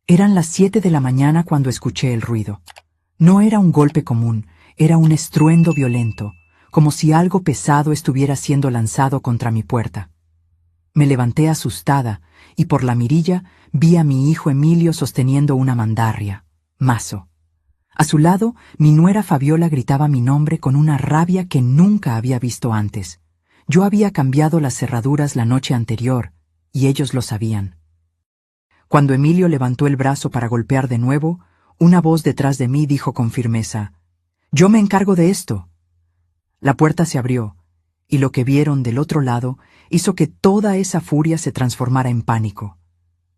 Eran las 7 de la mañana cuando escuché el ruido. No era un golpe común, era un estruendo violento, como si algo pesado estuviera siendo lanzado contra mi puerta. Me levanté asustada y por la mirilla vi a mi hijo Emilio sosteniendo una mandarria, mazo. A su lado, mi nuera Fabiola gritaba mi nombre con una rabia que nunca había visto antes. Yo había cambiado las cerraduras la noche anterior, y ellos lo sabían. Cuando Emilio levantó el brazo para golpear de nuevo, una voz detrás de mí dijo con firmeza: «Yo me encargo de esto». La puerta se abrió, y lo que vieron del otro lado hizo que toda esa furia se transformara en pánico.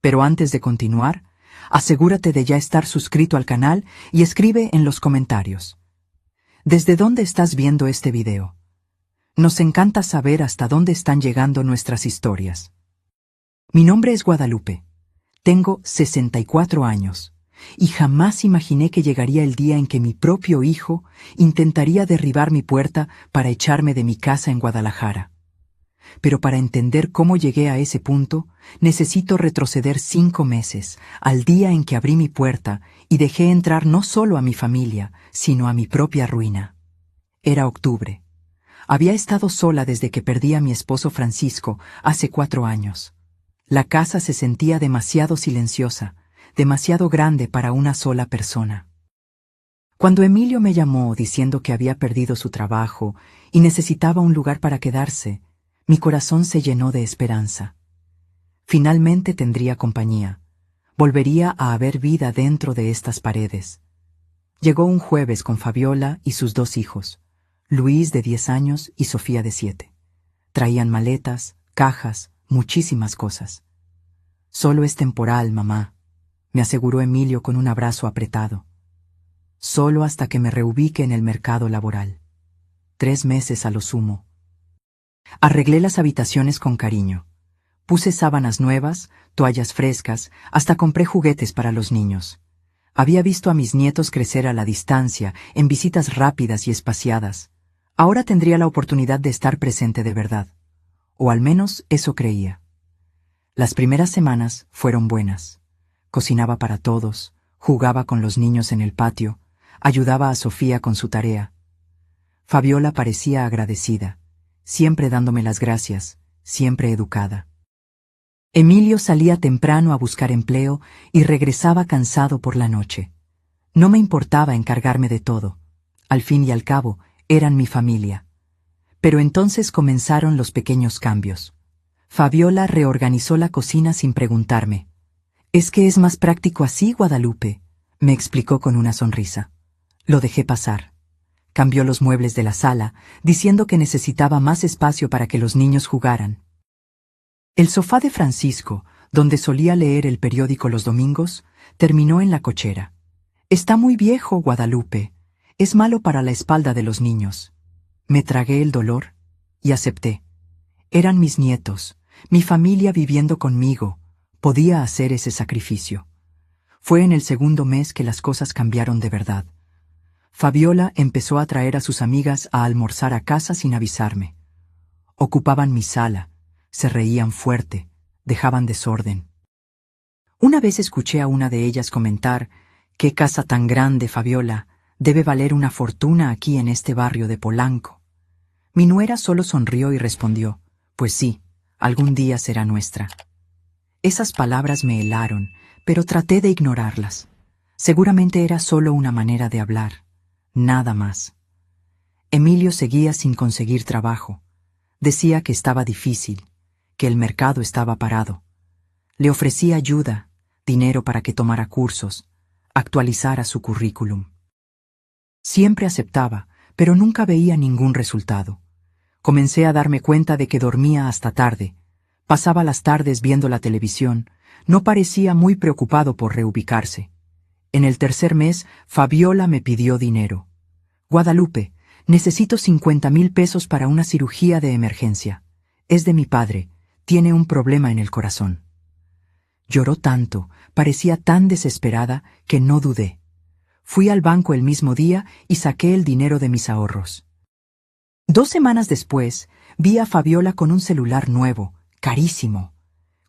Pero antes de continuar, asegúrate de ya estar suscrito al canal y escribe en los comentarios: ¿desde dónde estás viendo este video? Nos encanta saber hasta dónde están llegando nuestras historias. Mi nombre es Guadalupe. Tengo 64 años, y jamás imaginé que llegaría el día en que mi propio hijo intentaría derribar mi puerta para echarme de mi casa en Guadalajara. Pero para entender cómo llegué a ese punto, necesito retroceder 5 meses, al día en que abrí mi puerta y dejé entrar no solo a mi familia, sino a mi propia ruina. Era octubre. Había estado sola desde que perdí a mi esposo Francisco hace 4 años. La casa se sentía demasiado silenciosa, demasiado grande para una sola persona. Cuando Emilio me llamó diciendo que había perdido su trabajo y necesitaba un lugar para quedarse, mi corazón se llenó de esperanza. Finalmente tendría compañía. Volvería a haber vida dentro de estas paredes. Llegó un jueves con Fabiola y sus 2 hijos, Luis de 10 años y Sofía de 7. Traían maletas, cajas, muchísimas cosas. «Solo es temporal, mamá», me aseguró Emilio con un abrazo apretado. «Solo hasta que me reubique en el mercado laboral. 3 meses a lo sumo». Arreglé las habitaciones con cariño. Puse sábanas nuevas, toallas frescas, hasta compré juguetes para los niños. Había visto a mis nietos crecer a la distancia, en visitas rápidas y espaciadas. Ahora tendría la oportunidad de estar presente de verdad. O al menos eso creía. Las primeras semanas fueron buenas. Cocinaba para todos, jugaba con los niños en el patio, ayudaba a Sofía con su tarea. Fabiola parecía agradecida, siempre dándome las gracias, siempre educada. Emilio salía temprano a buscar empleo y regresaba cansado por la noche. No me importaba encargarme de todo. Al fin y al cabo, eran mi familia. Pero entonces comenzaron los pequeños cambios. Fabiola reorganizó la cocina sin preguntarme. «Es que es más práctico así, Guadalupe», me explicó con una sonrisa. Lo dejé pasar. Cambió los muebles de la sala, diciendo que necesitaba más espacio para que los niños jugaran. El sofá de Francisco, donde solía leer el periódico los domingos, terminó en la cochera. «Está muy viejo, Guadalupe. Es malo para la espalda de los niños». Me tragué el dolor y acepté. Eran mis nietos, mi familia viviendo conmigo. Podía hacer ese sacrificio. Fue en el segundo mes que las cosas cambiaron de verdad. Fabiola empezó a traer a sus amigas a almorzar a casa sin avisarme. Ocupaban mi sala, se reían fuerte, dejaban desorden. Una vez escuché a una de ellas comentar: «Qué casa tan grande, Fabiola, debe valer una fortuna aquí en este barrio de Polanco». Mi nuera solo sonrió y respondió: «Pues sí, algún día será nuestra». Esas palabras me helaron, pero traté de ignorarlas. Seguramente era solo una manera de hablar, nada más. Emilio seguía sin conseguir trabajo. Decía que estaba difícil, que el mercado estaba parado. Le ofrecí ayuda, dinero para que tomara cursos, actualizara su currículum. Siempre aceptaba, pero nunca veía ningún resultado. Comencé a darme cuenta de que dormía hasta tarde. Pasaba las tardes viendo la televisión. No parecía muy preocupado por reubicarse. En el tercer mes, Fabiola me pidió dinero. «Guadalupe, necesito 50,000 pesos para una cirugía de emergencia. Es de mi padre. Tiene un problema en el corazón». Lloró tanto, parecía tan desesperada, que no dudé. Fui al banco el mismo día y saqué el dinero de mis ahorros. 2 semanas después, vi a Fabiola con un celular nuevo, carísimo.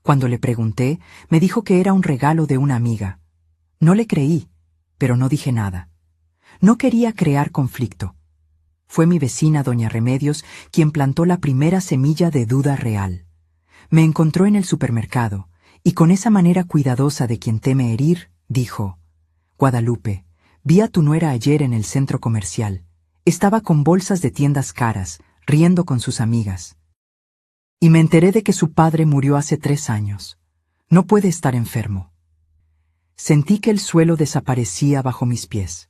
Cuando le pregunté, me dijo que era un regalo de una amiga. No le creí, pero no dije nada. No quería crear conflicto. Fue mi vecina doña Remedios quien plantó la primera semilla de duda real. Me encontró en el supermercado, y con esa manera cuidadosa de quien teme herir, dijo: Guadalupe, vi a tu nuera ayer en el centro comercial. Estaba con bolsas de tiendas caras, riendo con sus amigas. Y me enteré de que su padre murió hace 3 años. No puede estar enfermo. Sentí que el suelo desaparecía bajo mis pies.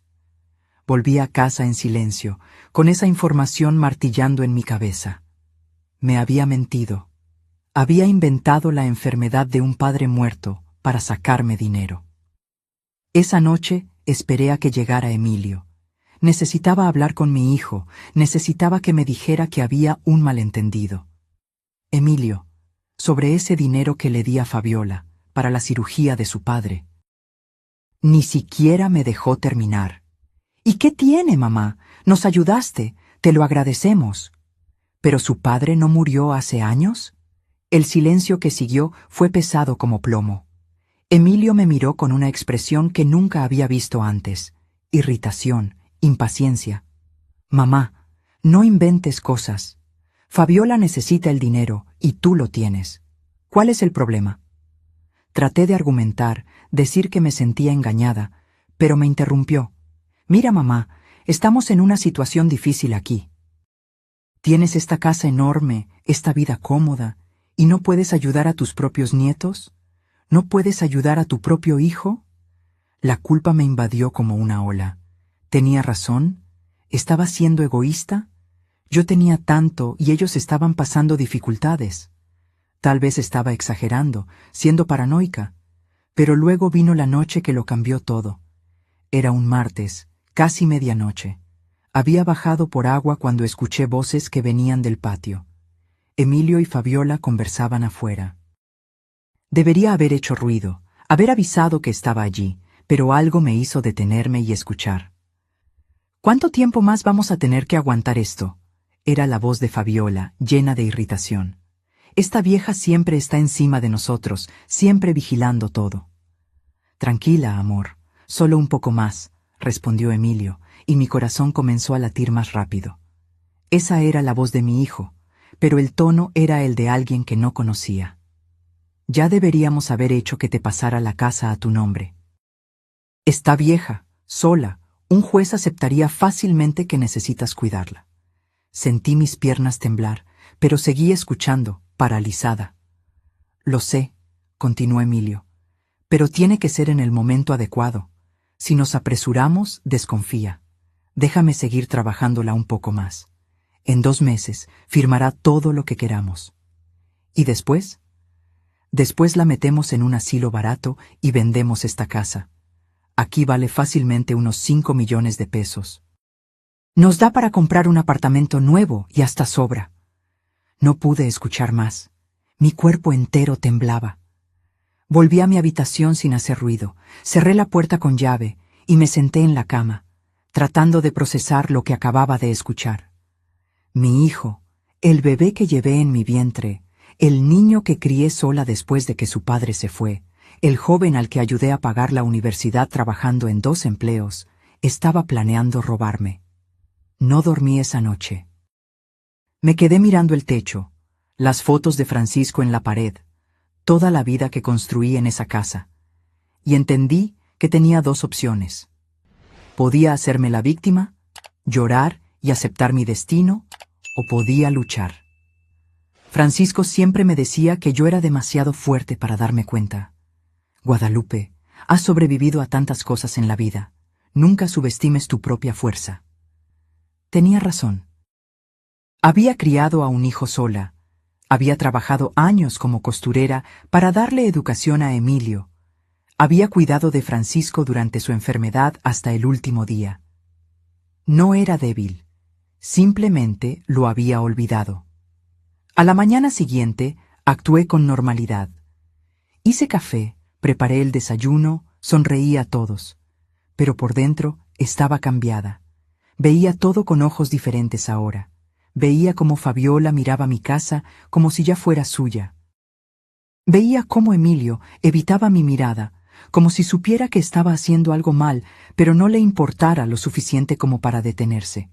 Volví a casa en silencio, con esa información martillando en mi cabeza. Me había mentido. Había inventado la enfermedad de un padre muerto para sacarme dinero. Esa noche esperé a que llegara Emilio. Necesitaba hablar con mi hijo, necesitaba que me dijera que había un malentendido. Emilio, sobre ese dinero que le di a Fabiola para la cirugía de su padre. Ni siquiera me dejó terminar. ¿Y qué tiene, mamá? Nos ayudaste, te lo agradecemos. ¿Pero su padre no murió hace años? El silencio que siguió fue pesado como plomo. Emilio me miró con una expresión que nunca había visto antes: irritación, impaciencia. Mamá, no inventes cosas. Fabiola necesita el dinero y tú lo tienes. ¿Cuál es el problema? Traté de argumentar, decir que me sentía engañada, pero me interrumpió. Mira, mamá, estamos en una situación difícil aquí. Tienes esta casa enorme, esta vida cómoda, ¿y no puedes ayudar a tus propios nietos? ¿No puedes ayudar a tu propio hijo? La culpa me invadió como una ola. ¿Tenía razón? ¿Estaba siendo egoísta? Yo tenía tanto y ellos estaban pasando dificultades. Tal vez estaba exagerando, siendo paranoica. Pero luego vino la noche que lo cambió todo. Era un martes, casi medianoche. Había bajado por agua cuando escuché voces que venían del patio. Emilio y Fabiola conversaban afuera. Debería haber hecho ruido, haber avisado que estaba allí, pero algo me hizo detenerme y escuchar. ¿Cuánto tiempo más vamos a tener que aguantar esto? Era la voz de Fabiola, llena de irritación. Esta vieja siempre está encima de nosotros, siempre vigilando todo. Tranquila, amor, solo un poco más, respondió Emilio, y mi corazón comenzó a latir más rápido. Esa era la voz de mi hijo, pero el tono era el de alguien que no conocía. Ya deberíamos haber hecho que te pasara la casa a tu nombre. Está vieja, sola, un juez aceptaría fácilmente que necesitas cuidarla. Sentí mis piernas temblar, pero seguí escuchando, paralizada. Lo sé, continuó Emilio, pero tiene que ser en el momento adecuado. Si nos apresuramos, desconfía. Déjame seguir trabajándola un poco más. En 2 meses firmará todo lo que queramos. ¿Y después? Después la metemos en un asilo barato y vendemos esta casa. Aquí vale fácilmente unos 5 millones de pesos. Nos da para comprar un apartamento nuevo y hasta sobra. No pude escuchar más. Mi cuerpo entero temblaba. Volví a mi habitación sin hacer ruido, cerré la puerta con llave y me senté en la cama, tratando de procesar lo que acababa de escuchar. Mi hijo, el bebé que llevé en mi vientre, el niño que crié sola después de que su padre se fue, el joven al que ayudé a pagar la universidad trabajando en 2 empleos, estaba planeando robarme. No dormí esa noche. Me quedé mirando el techo, las fotos de Francisco en la pared, toda la vida que construí en esa casa, y entendí que tenía 2 opciones. Podía hacerme la víctima, llorar y aceptar mi destino, o podía luchar. Francisco siempre me decía que yo era demasiado fuerte para darme cuenta. Guadalupe, has sobrevivido a tantas cosas en la vida. Nunca subestimes tu propia fuerza. Tenía razón. Había criado a un hijo sola. Había trabajado años como costurera para darle educación a Emilio. Había cuidado de Francisco durante su enfermedad hasta el último día. No era débil. Simplemente lo había olvidado. A la mañana siguiente, actué con normalidad. Hice café, preparé el desayuno, sonreí a todos. Pero por dentro estaba cambiada. Veía todo con ojos diferentes ahora. Veía cómo Fabiola miraba mi casa como si ya fuera suya. Veía cómo Emilio evitaba mi mirada, como si supiera que estaba haciendo algo mal, pero no le importara lo suficiente como para detenerse.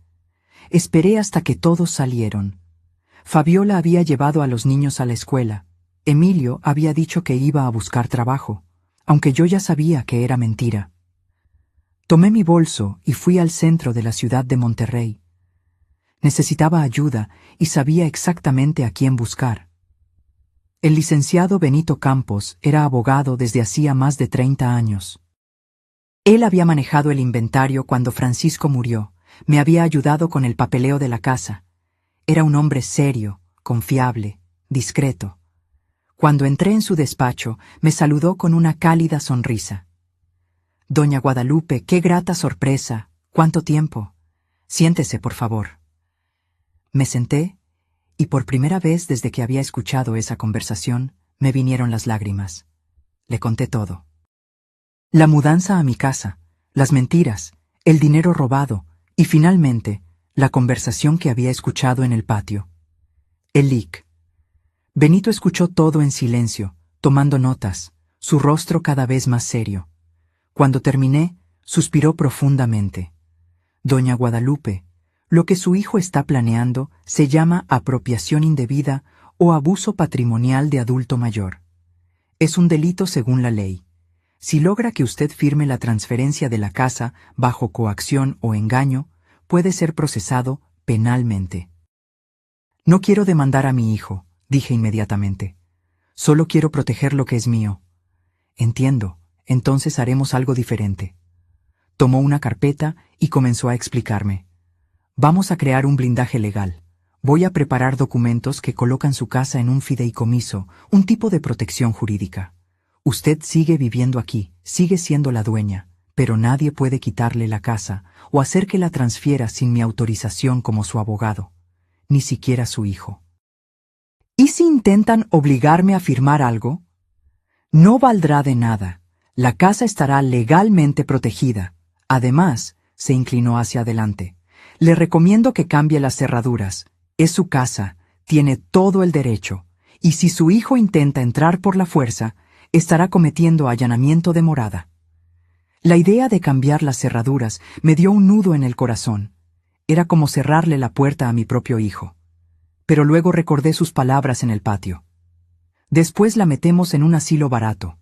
Esperé hasta que todos salieron. Fabiola había llevado a los niños a la escuela. Emilio había dicho que iba a buscar trabajo, aunque yo ya sabía que era mentira. Tomé mi bolso y fui al centro de la ciudad de Monterrey. Necesitaba ayuda y sabía exactamente a quién buscar. El licenciado Benito Campos era abogado desde hacía más de 30 años. Él había manejado el inventario cuando Francisco murió, me había ayudado con el papeleo de la casa. Era un hombre serio, confiable, discreto. Cuando entré en su despacho, me saludó con una cálida sonrisa. «Doña Guadalupe, qué grata sorpresa. ¿Cuánto tiempo? Siéntese, por favor». Me senté, y por primera vez desde que había escuchado esa conversación, me vinieron las lágrimas. Le conté todo. La mudanza a mi casa, las mentiras, el dinero robado, y finalmente, la conversación que había escuchado en el patio. El lic. Benito escuchó todo en silencio, tomando notas, su rostro cada vez más serio. Cuando terminé, suspiró profundamente. «Doña Guadalupe, lo que su hijo está planeando se llama apropiación indebida o abuso patrimonial de adulto mayor. Es un delito según la ley. Si logra que usted firme la transferencia de la casa bajo coacción o engaño, puede ser procesado penalmente». «No quiero demandar a mi hijo», dije inmediatamente. «Solo quiero proteger lo que es mío». «Entiendo, entonces haremos algo diferente». Tomó una carpeta y comenzó a explicarme. «Vamos a crear un blindaje legal. Voy a preparar documentos que colocan su casa en un fideicomiso, un tipo de protección jurídica. Usted sigue viviendo aquí, sigue siendo la dueña, pero nadie puede quitarle la casa o hacer que la transfiera sin mi autorización como su abogado, ni siquiera su hijo. ¿Y si intentan obligarme a firmar algo? No valdrá de nada. La casa estará legalmente protegida. Además», se inclinó hacia adelante, «le recomiendo que cambie las cerraduras. Es su casa, tiene todo el derecho, y si su hijo intenta entrar por la fuerza, estará cometiendo allanamiento de morada». La idea de cambiar las cerraduras me dio un nudo en el corazón. Era como cerrarle la puerta a mi propio hijo. Pero luego recordé sus palabras en el patio. «Después la metemos en un asilo barato».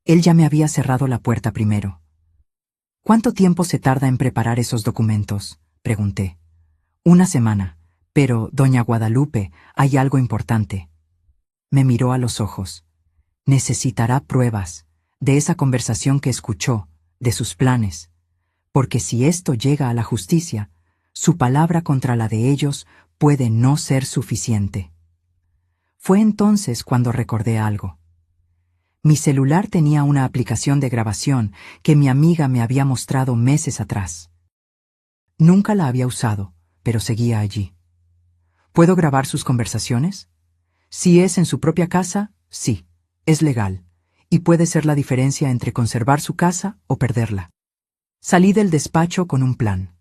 Él ya me había cerrado la puerta primero. «¿Cuánto tiempo se tarda en preparar esos documentos?», pregunté. «Una semana, pero, doña Guadalupe, hay algo importante». Me miró a los ojos. «Necesitará pruebas de esa conversación que escuchó, de sus planes, porque si esto llega a la justicia, su palabra contra la de ellos puede no ser suficiente». Fue entonces cuando recordé algo. Mi celular tenía una aplicación de grabación que mi amiga me había mostrado meses atrás. Nunca la había usado, pero seguía allí. ¿Puedo grabar sus conversaciones? Si es en su propia casa, sí, es legal, y puede ser la diferencia entre conservar su casa o perderla. Salí del despacho con un plan.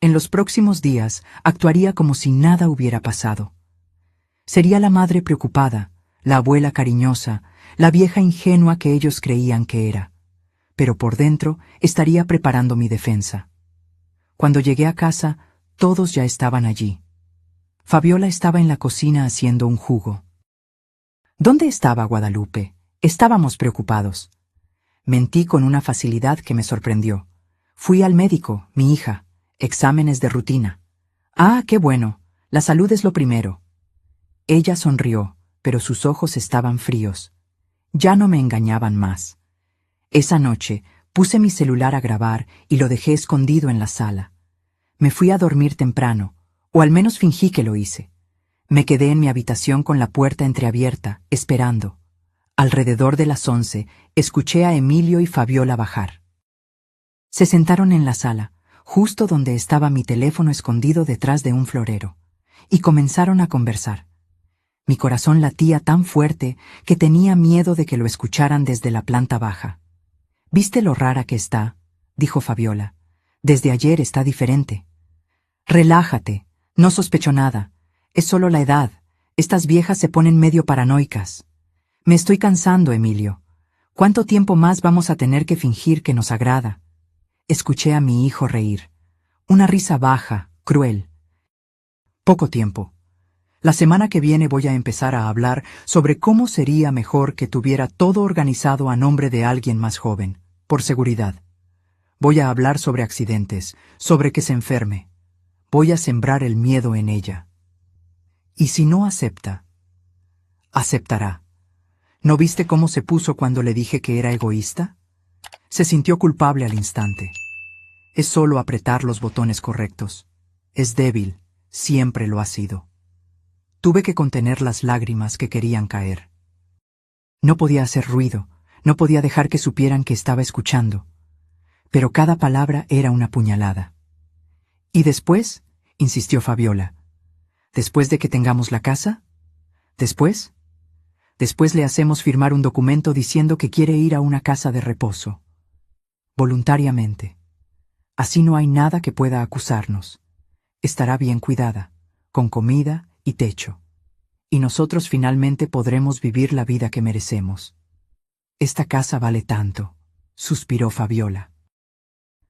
En los próximos días actuaría como si nada hubiera pasado. Sería la madre preocupada, la abuela cariñosa, la vieja ingenua que ellos creían que era. Pero por dentro estaría preparando mi defensa. Cuando llegué a casa, todos ya estaban allí. Fabiola estaba en la cocina haciendo un jugo. ¿Dónde estaba Guadalupe? Estábamos preocupados. Mentí con una facilidad que me sorprendió. Fui al médico, mi hija. Exámenes de rutina. «Ah, qué bueno. La salud es lo primero». Ella sonrió, pero sus ojos estaban fríos. Ya no me engañaban más. Esa noche puse mi celular a grabar y lo dejé escondido en la sala. Me fui a dormir temprano, o al menos fingí que lo hice. Me quedé en mi habitación con la puerta entreabierta, esperando. Alrededor de las 11, escuché a Emilio y Fabiola bajar. Se sentaron en la sala, justo donde estaba mi teléfono escondido detrás de un florero, y comenzaron a conversar. Mi corazón latía tan fuerte que tenía miedo de que lo escucharan desde la planta baja. «¿Viste lo rara que está?», dijo Fabiola. «Desde ayer está diferente». «Relájate, no sospecho nada. Es solo la edad. Estas viejas se ponen medio paranoicas». «Me estoy cansando, Emilio. ¿Cuánto tiempo más vamos a tener que fingir que nos agrada? Escuché a mi hijo reír. Una risa baja, cruel. Poco tiempo. La semana que viene voy a empezar a hablar sobre cómo sería mejor que tuviera todo organizado a nombre de alguien más joven, por seguridad. Voy a hablar sobre accidentes, sobre que se enferme. Voy a sembrar el miedo en ella. ¿Y si no acepta? Aceptará. ¿No viste cómo se puso cuando le dije que era egoísta? Se sintió culpable al instante. Es solo apretar los botones correctos. Es débil, siempre lo ha sido. Tuve que contener las lágrimas que querían caer. No podía hacer ruido, no podía dejar que supieran que estaba escuchando. Pero cada palabra era una puñalada. ¿Y después? Insistió Fabiola. ¿Después de que tengamos la casa? ¿Después? Después le hacemos firmar un documento diciendo que quiere ir a una casa de reposo. Voluntariamente. Así no hay nada que pueda acusarnos. Estará bien cuidada, con comida y techo. Y nosotros finalmente podremos vivir la vida que merecemos. Esta casa vale tanto, suspiró Fabiola.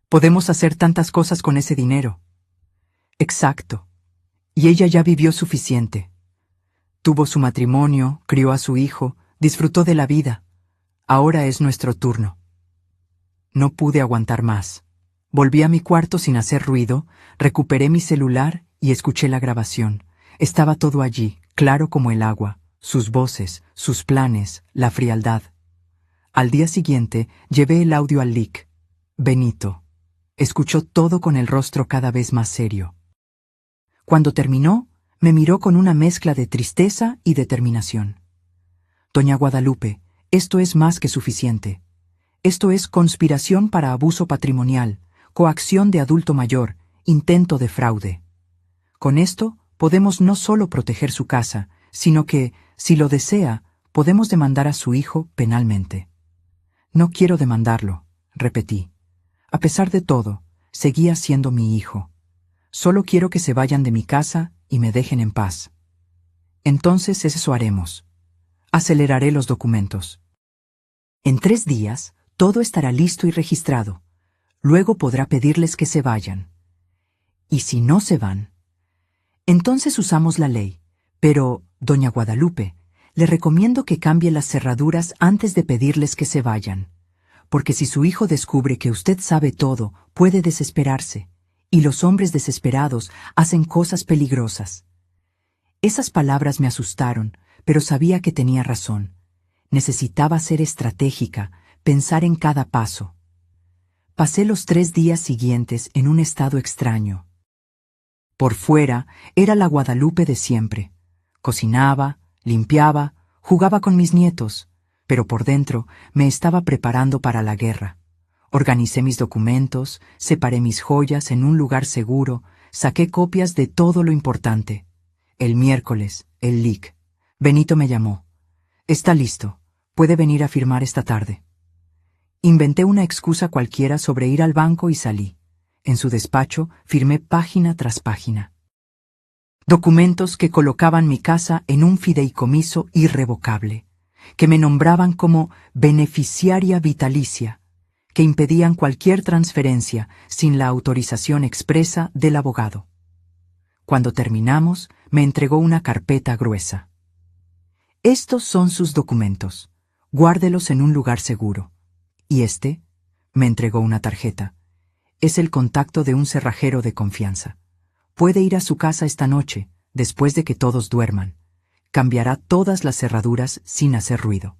Podemos hacer tantas cosas con ese dinero. Exacto. Y ella ya vivió suficiente. Tuvo su matrimonio, crió a su hijo, disfrutó de la vida. Ahora es nuestro turno. No pude aguantar más. Volví a mi cuarto sin hacer ruido, recuperé mi celular y escuché la grabación. Estaba todo allí, claro como el agua, sus voces, sus planes, la frialdad. Al día siguiente llevé el audio al LIC. Benito. Escuchó todo con el rostro cada vez más serio. Cuando terminó, me miró con una mezcla de tristeza y determinación. Doña Guadalupe, esto es más que suficiente. Esto es conspiración para abuso patrimonial, coacción de adulto mayor, intento de fraude. Con esto podemos no solo proteger su casa, sino que, si lo desea, podemos demandar a su hijo penalmente. No quiero demandarlo, repetí. A pesar de todo, seguía siendo mi hijo. Solo quiero que se vayan de mi casa y me dejen en paz. Entonces eso haremos. Aceleraré los documentos. En 3 días, todo estará listo y registrado. Luego podrá pedirles que se vayan. ¿Y si no se van? Entonces usamos la ley. Pero, doña Guadalupe, le recomiendo que cambie las cerraduras antes de pedirles que se vayan. Porque si su hijo descubre que usted sabe todo, puede desesperarse. Y los hombres desesperados hacen cosas peligrosas. Esas palabras me asustaron, pero sabía que tenía razón. Necesitaba ser estratégica, pensar en cada paso. Pasé los 3 días siguientes en un estado extraño. Por fuera era la Guadalupe de siempre. Cocinaba, limpiaba, jugaba con mis nietos, pero por dentro me estaba preparando para la guerra. Organicé mis documentos, separé mis joyas en un lugar seguro, saqué copias de todo lo importante. El miércoles, el LIC. Benito me llamó. Está listo. Puede venir a firmar esta tarde. Inventé una excusa cualquiera sobre ir al banco y salí. En su despacho firmé página tras página. Documentos que colocaban mi casa en un fideicomiso irrevocable, que me nombraban como beneficiaria vitalicia, que impedían cualquier transferencia sin la autorización expresa del abogado. Cuando terminamos, me entregó una carpeta gruesa. Estos son sus documentos. Guárdelos en un lugar seguro. Y me entregó una tarjeta. Es el contacto de un cerrajero de confianza. Puede ir a su casa esta noche, después de que todos duerman. Cambiará todas las cerraduras sin hacer ruido.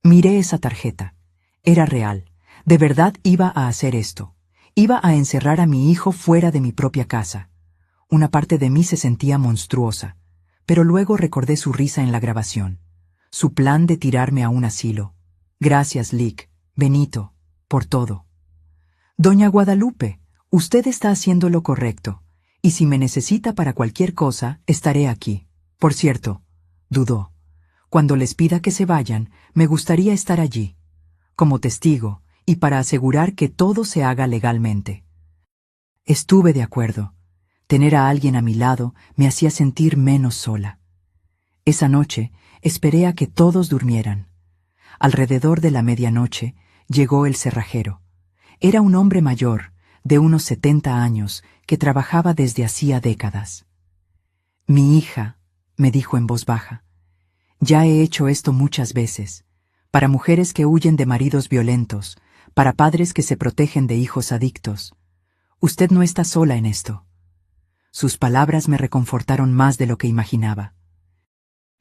Miré esa tarjeta. Era real. De verdad iba a hacer esto. Iba a encerrar a mi hijo fuera de mi propia casa. Una parte de mí se sentía monstruosa, pero luego recordé su risa en la grabación. Su plan de tirarme a un asilo. Gracias, Lic, Benito, por todo. Doña Guadalupe, usted está haciendo lo correcto, y si me necesita para cualquier cosa, estaré aquí. Por cierto, dudó. Cuando les pida que se vayan, me gustaría estar allí, como testigo, y para asegurar que todo se haga legalmente. Estuve de acuerdo. Tener a alguien a mi lado me hacía sentir menos sola. Esa noche esperé a que todos durmieran. Alrededor de la medianoche, llegó el cerrajero. Era un hombre mayor, de unos 70 años, que trabajaba desde hacía décadas. «Mi hija», me dijo en voz baja, «ya he hecho esto muchas veces, para mujeres que huyen de maridos violentos, para padres que se protegen de hijos adictos. Usted no está sola en esto». Sus palabras me reconfortaron más de lo que imaginaba.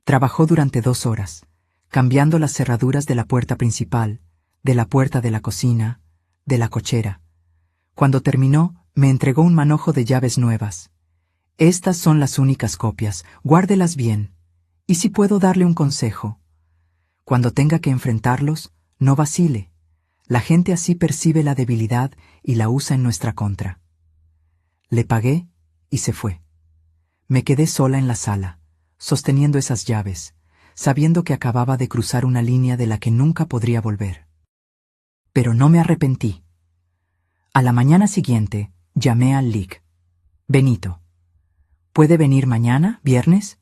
Trabajó durante 2 horas, cambiando las cerraduras de la puerta principal, de la puerta de la cocina, de la cochera. Cuando terminó, me entregó un manojo de llaves nuevas. «Estas son las únicas copias, guárdelas bien. Y si puedo darle un consejo, cuando tenga que enfrentarlos, no vacile. La gente así percibe la debilidad y la usa en nuestra contra». Le pagué y se fue. Me quedé sola en la sala, sosteniendo esas llaves, sabiendo que acababa de cruzar una línea de la que nunca podría volver. Pero no me arrepentí. A la mañana siguiente, llamé al LIC. «Benito, ¿puede venir mañana, viernes?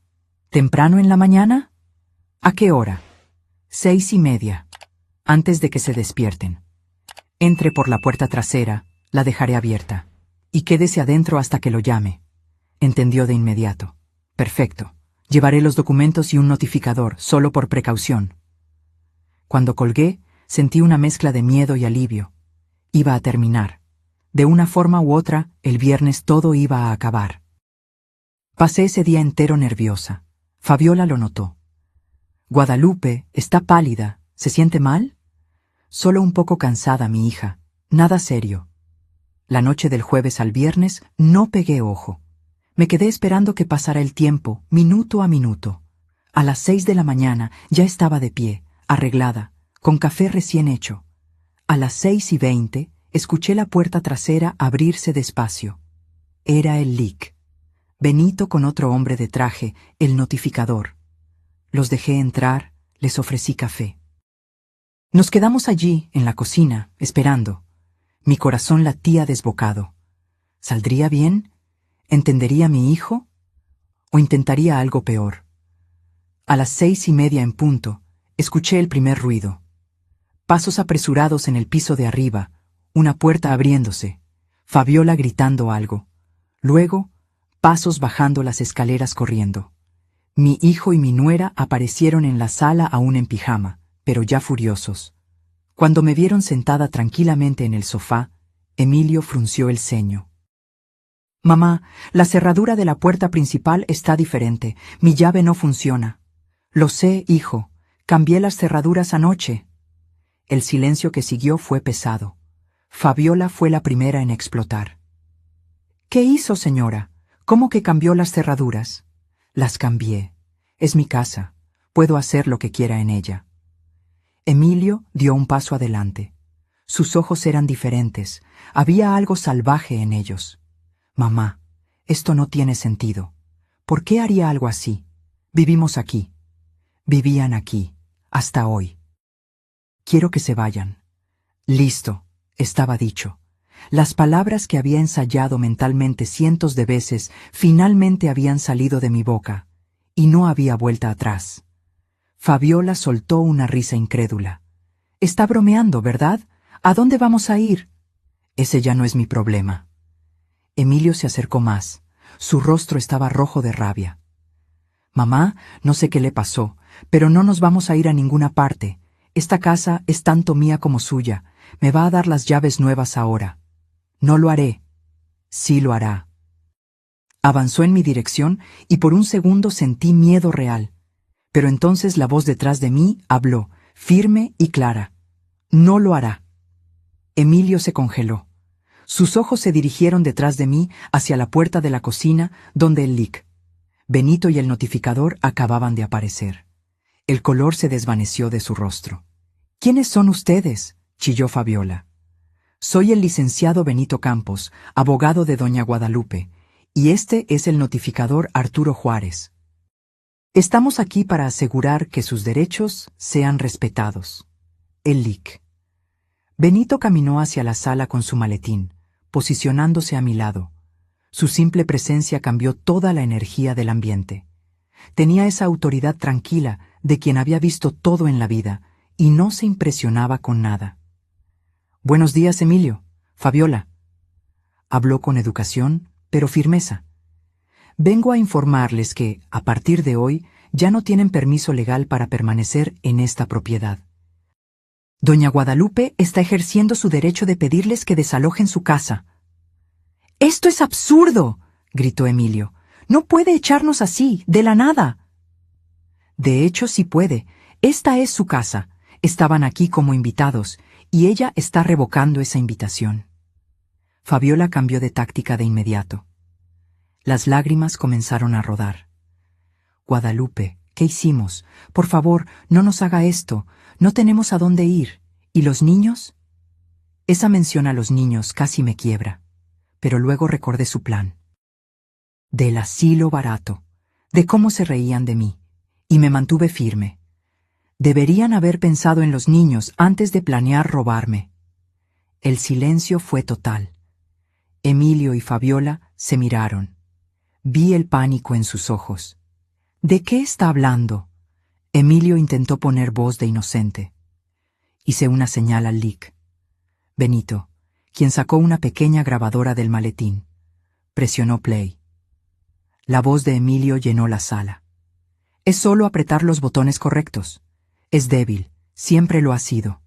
¿Temprano en la mañana? ¿A qué hora?» 6:30, antes de que se despierten. Entre por la puerta trasera, la dejaré abierta, y quédese adentro hasta que lo llame. Entendió de inmediato. «Perfecto. Llevaré los documentos y un notificador, solo por precaución». Cuando colgué, sentí una mezcla de miedo y alivio. Iba a terminar. De una forma u otra, el viernes todo iba a acabar. Pasé ese día entero nerviosa. Fabiola lo notó. «Guadalupe, está pálida. ¿Se siente mal?» «Solo un poco cansada, mi hija. Nada serio». La noche del jueves al viernes no pegué ojo. Me quedé esperando que pasara el tiempo, minuto a minuto. A las 6 de la mañana ya estaba de pie, arreglada, con café recién hecho. A las 6:20 escuché la puerta trasera abrirse despacio. Era el LIC. Benito con otro hombre de traje, el notificador. Los dejé entrar, les ofrecí café. Nos quedamos allí, en la cocina, esperando. Mi corazón latía desbocado. ¿Saldría bien? ¿Entendería mi hijo? ¿O intentaría algo peor? A las 6:30 en punto, escuché el primer ruido. Pasos apresurados en el piso de arriba, una puerta abriéndose, Fabiola gritando algo. Luego, pasos bajando las escaleras corriendo. Mi hijo y mi nuera aparecieron en la sala aún en pijama, pero ya furiosos. Cuando me vieron sentada tranquilamente en el sofá, Emilio frunció el ceño. «Mamá, la cerradura de la puerta principal está diferente. Mi llave no funciona». «Lo sé, hijo. Cambié las cerraduras anoche». El silencio que siguió fue pesado. Fabiola fue la primera en explotar. «¿Qué hizo, señora? ¿Cómo que cambió las cerraduras?» «Las cambié. Es mi casa. Puedo hacer lo que quiera en ella». Emilio dio un paso adelante. Sus ojos eran diferentes. Había algo salvaje en ellos. «Mamá, esto no tiene sentido. ¿Por qué haría algo así? Vivimos aquí. Vivían aquí, hasta hoy. Quiero que se vayan». «Listo», estaba dicho. Las palabras que había ensayado mentalmente cientos de veces finalmente habían salido de mi boca, y no había vuelta atrás. Fabiola soltó una risa incrédula. «Está bromeando, ¿verdad? ¿A dónde vamos a ir?» «Ese ya no es mi problema». Emilio se acercó más. Su rostro estaba rojo de rabia. «Mamá, no sé qué le pasó, pero no nos vamos a ir a ninguna parte. Esta casa es tanto mía como suya. Me va a dar las llaves nuevas ahora». «No lo haré». «Sí lo hará». Avanzó en mi dirección y por un segundo sentí miedo real. Pero entonces la voz detrás de mí habló, firme y clara. «No lo hará». Emilio se congeló. Sus ojos se dirigieron detrás de mí hacia la puerta de la cocina donde el LIC. Benito y el notificador acababan de aparecer. El color se desvaneció de su rostro. «¿Quiénes son ustedes?», chilló Fabiola. «Soy el licenciado Benito Campos, abogado de doña Guadalupe, y este es el notificador Arturo Juárez. Estamos aquí para asegurar que sus derechos sean respetados». El LIC. Benito caminó hacia la sala con su maletín, posicionándose a mi lado. Su simple presencia cambió toda la energía del ambiente. Tenía esa autoridad tranquila de quien había visto todo en la vida y no se impresionaba con nada. «Buenos días, Emilio. Fabiola». Habló con educación, pero firmeza. «Vengo a informarles que, a partir de hoy, ya no tienen permiso legal para permanecer en esta propiedad. Doña Guadalupe está ejerciendo su derecho de pedirles que desalojen su casa». «¡Esto es absurdo!», gritó Emilio. «No puede echarnos así, de la nada». «De hecho, sí puede. Esta es su casa. Estaban aquí como invitados, y ella está revocando esa invitación». Fabiola cambió de táctica de inmediato. Las lágrimas comenzaron a rodar. «Guadalupe, ¿qué hicimos? Por favor, no nos haga esto. No tenemos a dónde ir. ¿Y los niños?». Esa mención a los niños casi me quiebra, pero luego recordé su plan. Del asilo barato, de cómo se reían de mí, y me mantuve firme. Deberían haber pensado en los niños antes de planear robarme. El silencio fue total. Emilio y Fabiola se miraron. Vi el pánico en sus ojos. «¿De qué está hablando?». Emilio intentó poner voz de inocente. Hice una señal al Lic. Benito, quien sacó una pequeña grabadora del maletín. Presionó play. La voz de Emilio llenó la sala. «Es solo apretar los botones correctos. Es débil, siempre lo ha sido.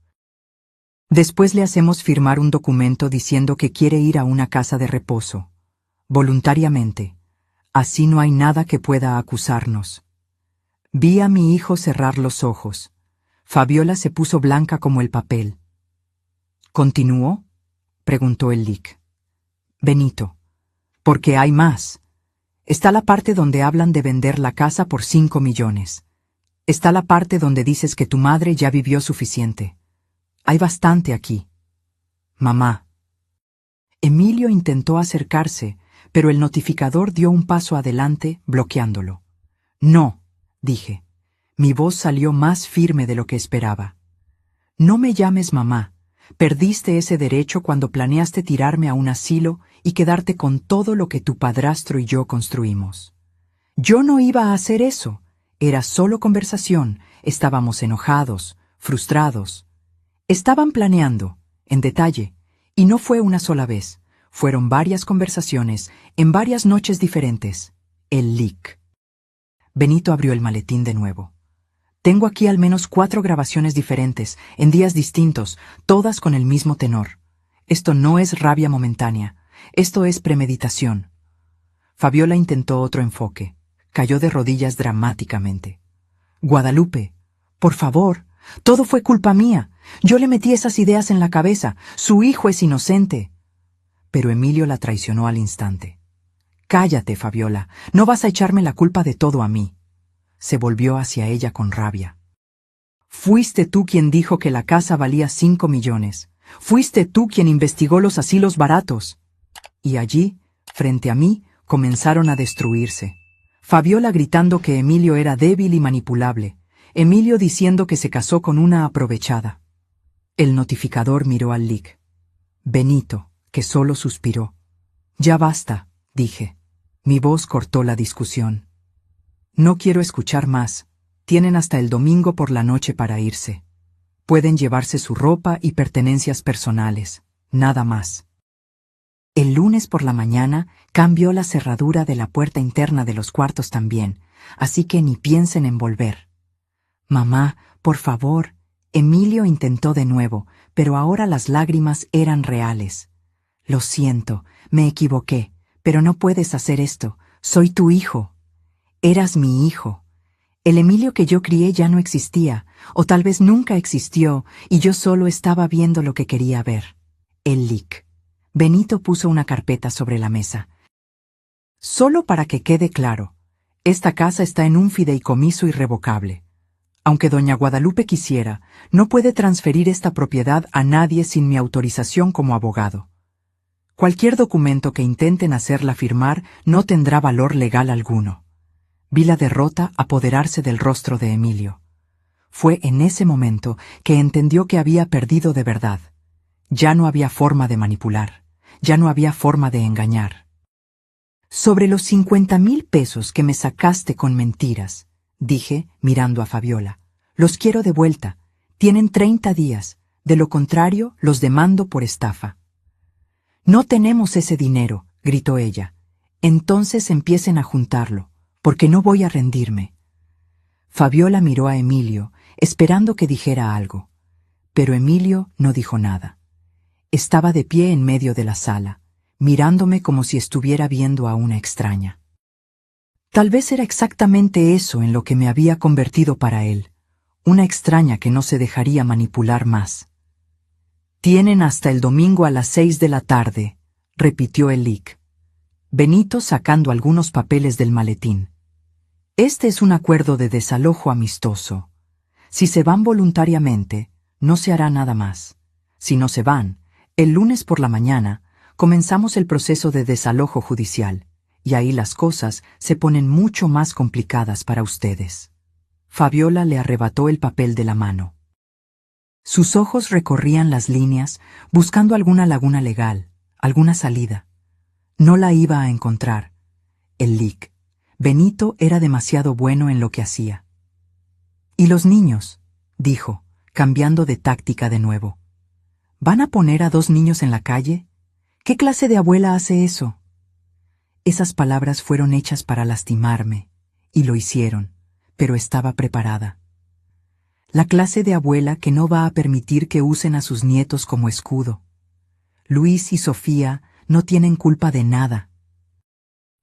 Después le hacemos firmar un documento diciendo que quiere ir a una casa de reposo. Voluntariamente. Así no hay nada que pueda acusarnos». Vi a mi hijo cerrar los ojos. Fabiola se puso blanca como el papel. «¿Continuó?», preguntó el Lic. «Benito, porque hay más. Está la parte donde hablan de vender la casa por 5 millones. Está la parte donde dices que tu madre ya vivió suficiente. Hay bastante aquí. Mamá». Emilio intentó acercarse, pero el notificador dio un paso adelante, bloqueándolo. «No», dije. Mi voz salió más firme de lo que esperaba. «No me llames mamá. Perdiste ese derecho cuando planeaste tirarme a un asilo y quedarte con todo lo que tu padrastro y yo construimos. Yo no iba a hacer eso. Era solo conversación. Estábamos enojados, frustrados. Estaban planeando, en detalle, y no fue una sola vez. Fueron varias conversaciones, en varias noches diferentes. El Lic». Benito abrió el maletín de nuevo. «Tengo aquí al menos 4 grabaciones diferentes, en días distintos, todas con el mismo tenor. Esto no es rabia momentánea. Esto es premeditación». Fabiola intentó otro enfoque. Cayó de rodillas dramáticamente. «Guadalupe, por favor, todo fue culpa mía. Yo le metí esas ideas en la cabeza. Su hijo es inocente». Pero Emilio la traicionó al instante. «Cállate, Fabiola. No vas a echarme la culpa de todo a mí». Se volvió hacia ella con rabia. «Fuiste tú quien dijo que la casa valía 5 millones. Fuiste tú quien investigó los asilos baratos». Y allí, frente a mí, comenzaron a destruirse. Fabiola gritando que Emilio era débil y manipulable. Emilio diciendo que se casó con una aprovechada. El notificador miró al Lic. Benito, que solo suspiró. «Ya basta», dije. Mi voz cortó la discusión. «No quiero escuchar más. Tienen hasta el domingo por la noche para irse. Pueden llevarse su ropa y pertenencias personales. Nada más». El lunes por la mañana cambió la cerradura de la puerta interna de los cuartos también, así que ni piensen en volver. «Mamá, por favor». Emilio intentó de nuevo, pero ahora las lágrimas eran reales. «Lo siento, me equivoqué, pero no puedes hacer esto. Soy tu hijo. Eras mi hijo. El Emilio que yo crié ya no existía, o tal vez nunca existió, y yo solo estaba viendo lo que quería ver». El Lic. Benito puso una carpeta sobre la mesa. «Solo para que quede claro, esta casa está en un fideicomiso irrevocable. Aunque doña Guadalupe quisiera, no puede transferir esta propiedad a nadie sin mi autorización como abogado. Cualquier documento que intenten hacerla firmar no tendrá valor legal alguno». Vi la derrota apoderarse del rostro de Emilio. Fue en ese momento que entendió que había perdido de verdad. Ya no había forma de manipular, ya no había forma de engañar. «Sobre los 50,000 pesos que me sacaste con mentiras», dije, mirando a Fabiola, «los quiero de vuelta. Tienen 30 días, de lo contrario los demando por estafa. No tenemos ese dinero, gritó ella. Entonces empiecen a juntarlo, porque no voy a rendirme. Fabiola miró a Emilio, esperando que dijera algo. Pero Emilio no dijo nada. Estaba de pie en medio de la sala, mirándome como si estuviera viendo a una extraña. Tal vez era exactamente eso en lo que me había convertido para él, una extraña que no se dejaría manipular más. «Tienen hasta el domingo a las 6 de la tarde», repitió el lic. Benito sacando algunos papeles del maletín. «Este es un acuerdo de desalojo amistoso. Si se van voluntariamente, no se hará nada más. Si no se van, el lunes por la mañana, comenzamos el proceso de desalojo judicial, y ahí las cosas se ponen mucho más complicadas para ustedes». Fabiola le arrebató el papel de la mano. Sus ojos recorrían las líneas, buscando alguna laguna legal, alguna salida. No la iba a encontrar. El lic. Benito era demasiado bueno en lo que hacía. «¿Y los niños?», dijo, cambiando de táctica de nuevo. «¿Van a poner a 2 niños en la calle? ¿Qué clase de abuela hace eso?». Esas palabras fueron hechas para lastimarme, y lo hicieron, pero estaba preparada. La clase de abuela que no va a permitir que usen a sus nietos como escudo. Luis y Sofía no tienen culpa de nada.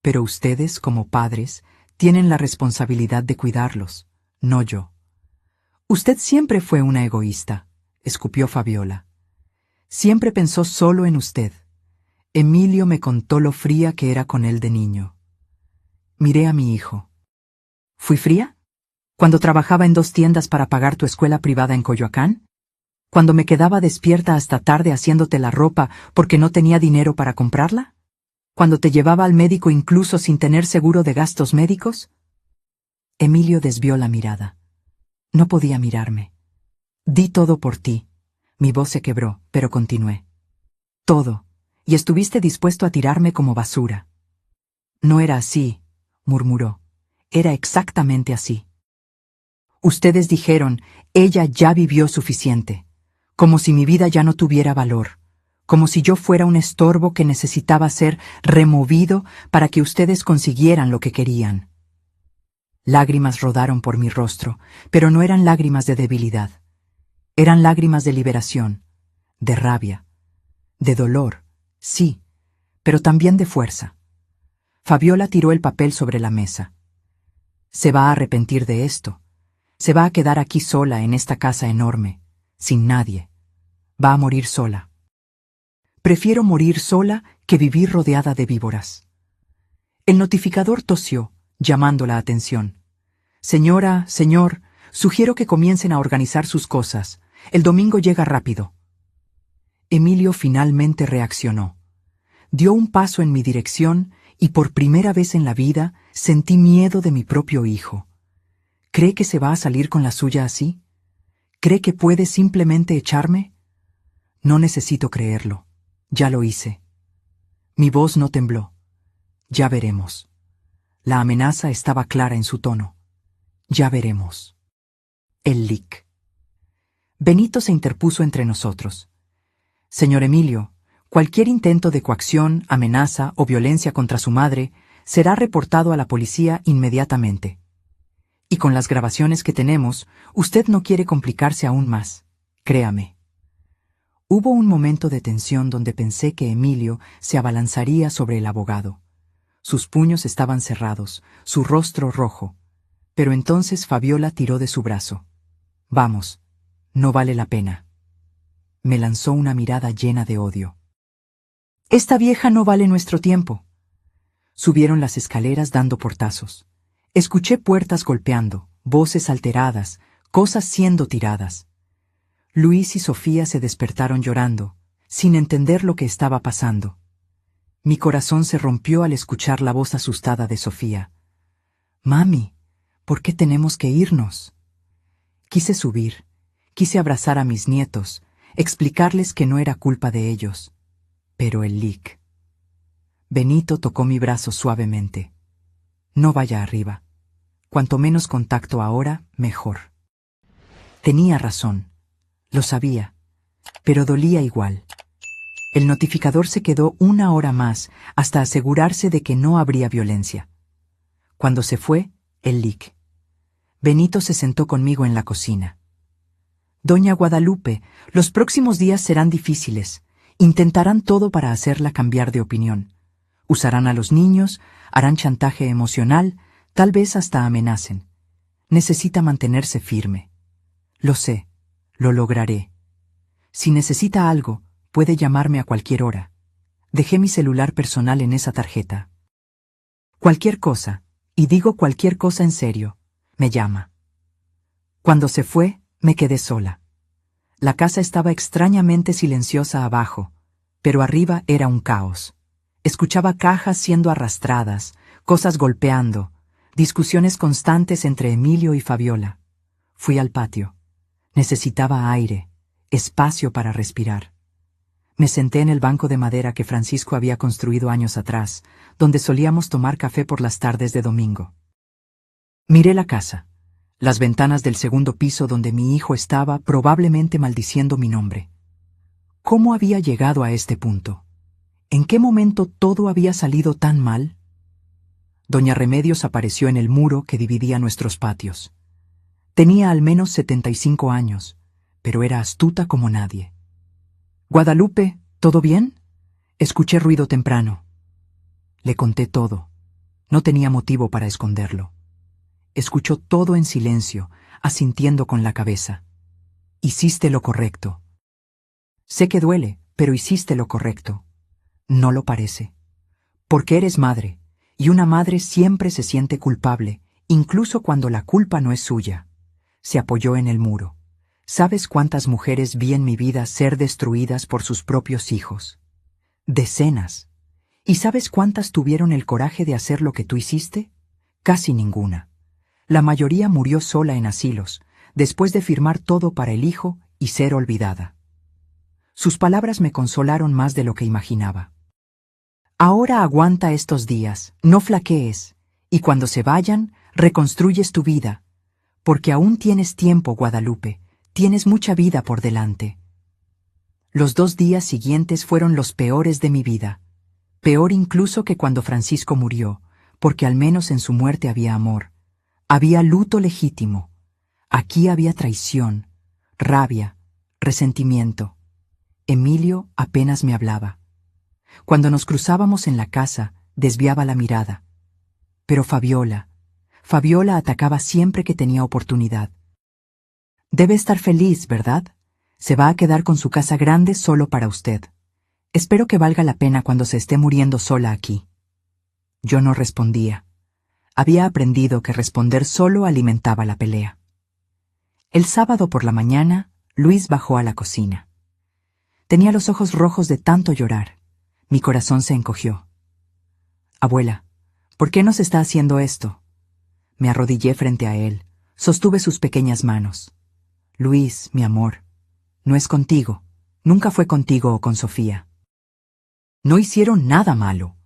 Pero ustedes, como padres, tienen la responsabilidad de cuidarlos, no yo. «Usted siempre fue una egoísta», escupió Fabiola. «Siempre pensó solo en usted. Emilio me contó lo fría que era con él de niño». Miré a mi hijo. «¿Fui fría? ¿Cuando trabajaba en 2 tiendas para pagar tu escuela privada en Coyoacán? ¿Cuando me quedaba despierta hasta tarde haciéndote la ropa porque no tenía dinero para comprarla? ¿Cuando te llevaba al médico incluso sin tener seguro de gastos médicos?» Emilio desvió la mirada. No podía mirarme. «Di todo por ti». Mi voz se quebró, pero continué. «Todo. Y estuviste dispuesto a tirarme como basura». «No era así», murmuró. «Era exactamente así. Ustedes dijeron, ella ya vivió suficiente, como si mi vida ya no tuviera valor, como si yo fuera un estorbo que necesitaba ser removido para que ustedes consiguieran lo que querían». Lágrimas rodaron por mi rostro, pero no eran lágrimas de debilidad. Eran lágrimas de liberación, de rabia, de dolor, sí, pero también de fuerza. Fabiola tiró el papel sobre la mesa. «Se va a arrepentir de esto. Se va a quedar aquí sola en esta casa enorme, sin nadie. Va a morir sola. Prefiero morir sola que vivir rodeada de víboras». El notificador tosió, llamando la atención. «Señora, señor, sugiero que comiencen a organizar sus cosas. El domingo llega rápido». Emilio finalmente reaccionó. Dio un paso en mi dirección y por primera vez en la vida sentí miedo de mi propio hijo. ¿Cree que se va a salir con la suya así? ¿Cree que puede simplemente echarme? No necesito creerlo. Ya lo hice. Mi voz no tembló. «Ya veremos». La amenaza estaba clara en su tono. «Ya veremos». El lic. Benito se interpuso entre nosotros. «Señor Emilio, cualquier intento de coacción, amenaza o violencia contra su madre será reportado a la policía inmediatamente. Y con las grabaciones que tenemos, usted no quiere complicarse aún más. Créame». Hubo un momento de tensión donde pensé que Emilio se abalanzaría sobre el abogado. Sus puños estaban cerrados, su rostro rojo. Pero entonces Fabiola tiró de su brazo. «Vamos, no vale la pena». Me lanzó una mirada llena de odio. «Esta vieja no vale nuestro tiempo». Subieron las escaleras dando portazos. Escuché puertas golpeando, voces alteradas, cosas siendo tiradas. Luis y Sofía se despertaron llorando, sin entender lo que estaba pasando. Mi corazón se rompió al escuchar la voz asustada de Sofía. «Mami, ¿por qué tenemos que irnos?». Quise subir, quise abrazar a mis nietos, explicarles que no era culpa de ellos. Pero el lic. Benito tocó mi brazo suavemente. «No vaya arriba. Cuanto menos contacto ahora, mejor». Tenía razón. Lo sabía, pero dolía igual. El notificador se quedó 1 hora más hasta asegurarse de que no habría violencia. Cuando se fue, el lic. Benito se sentó conmigo en la cocina. Doña Guadalupe, los próximos días serán difíciles. Intentarán todo para hacerla cambiar de opinión. Usarán a los niños, harán chantaje emocional, tal vez hasta amenacen. Necesita mantenerse firme. Lo sé, lo lograré. Si necesita algo, puede llamarme a cualquier hora. Dejé mi celular personal en esa tarjeta. Cualquier cosa, y digo cualquier cosa en serio, me llama. Cuando se fue, me quedé sola. La casa estaba extrañamente silenciosa abajo, pero arriba era un caos. Escuchaba cajas siendo arrastradas, cosas golpeando, discusiones constantes entre Emilio y Fabiola. Fui al patio. Necesitaba aire, espacio para respirar. Me senté en el banco de madera que Francisco había construido años atrás, donde solíamos tomar café por las tardes de domingo. Miré la casa, las ventanas del segundo piso donde mi hijo estaba probablemente maldiciendo mi nombre. ¿Cómo había llegado a este punto? ¿En qué momento todo había salido tan mal? Doña Remedios apareció en el muro que dividía nuestros patios. Tenía al menos 75 años, pero era astuta como nadie. «Guadalupe, ¿todo bien?» Escuché ruido temprano. Le conté todo. No tenía motivo para esconderlo. Escuchó todo en silencio, asintiendo con la cabeza. «Hiciste lo correcto». «Sé que duele, pero hiciste lo correcto». «No lo parece. Porque eres madre, y una madre siempre se siente culpable, incluso cuando la culpa no es suya». Se apoyó en el muro. ¿Sabes cuántas mujeres vi en mi vida ser destruidas por sus propios hijos? Decenas. ¿Y sabes cuántas tuvieron el coraje de hacer lo que tú hiciste? Casi ninguna. La mayoría murió sola en asilos, después de firmar todo para el hijo y ser olvidada. Sus palabras me consolaron más de lo que imaginaba. Ahora aguanta estos días, no flaquees, y cuando se vayan, reconstruyes tu vida, porque aún tienes tiempo, Guadalupe. Tienes mucha vida por delante. Los 2 días siguientes fueron los peores de mi vida. Peor incluso que cuando Francisco murió, porque al menos en su muerte había amor. Había luto legítimo. Aquí había traición, rabia, resentimiento. Emilio apenas me hablaba. Cuando nos cruzábamos en la casa, desviaba la mirada. Pero Fabiola atacaba siempre que tenía oportunidad. Debe estar feliz, ¿verdad? Se va a quedar con su casa grande solo para usted. Espero que valga la pena cuando se esté muriendo sola aquí. Yo no respondía. Había aprendido que responder solo alimentaba la pelea. El sábado por la mañana, Luis bajó a la cocina. Tenía los ojos rojos de tanto llorar. Mi corazón se encogió. «Abuela, ¿por qué nos está haciendo esto?» Me arrodillé frente a él. Sostuve sus pequeñas manos. «Luis, mi amor, no es contigo. Nunca fue contigo o con Sofía. No hicieron nada malo.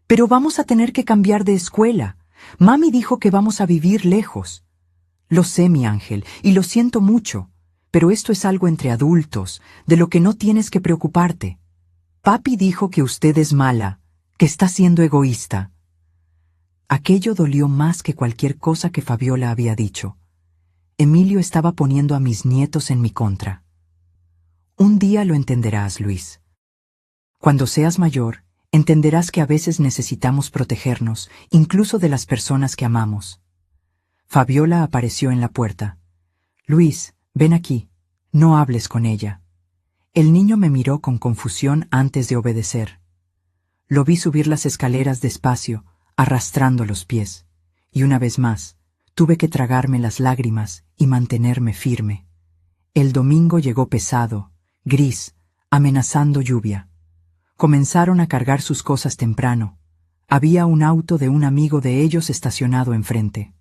Pero vamos a tener que cambiar de escuela. Mami dijo que vamos a vivir lejos. Lo sé, mi ángel, y lo siento mucho, pero esto es algo entre adultos, de lo que no tienes que preocuparte. Papi dijo que usted es mala, que está siendo egoísta». Aquello dolió más que cualquier cosa que Fabiola había dicho. Emilio estaba poniendo a mis nietos en mi contra. Un día lo entenderás, Luis. Cuando seas mayor, entenderás que a veces necesitamos protegernos, incluso de las personas que amamos. Fabiola apareció en la puerta. «Luis, ven aquí. No hables con ella». El niño me miró con confusión antes de obedecer. Lo vi subir las escaleras despacio, arrastrando los pies, y una vez más, tuve que tragarme las lágrimas y mantenerme firme. El domingo llegó pesado, gris, amenazando lluvia. Comenzaron a cargar sus cosas temprano. Había un auto de un amigo de ellos estacionado enfrente.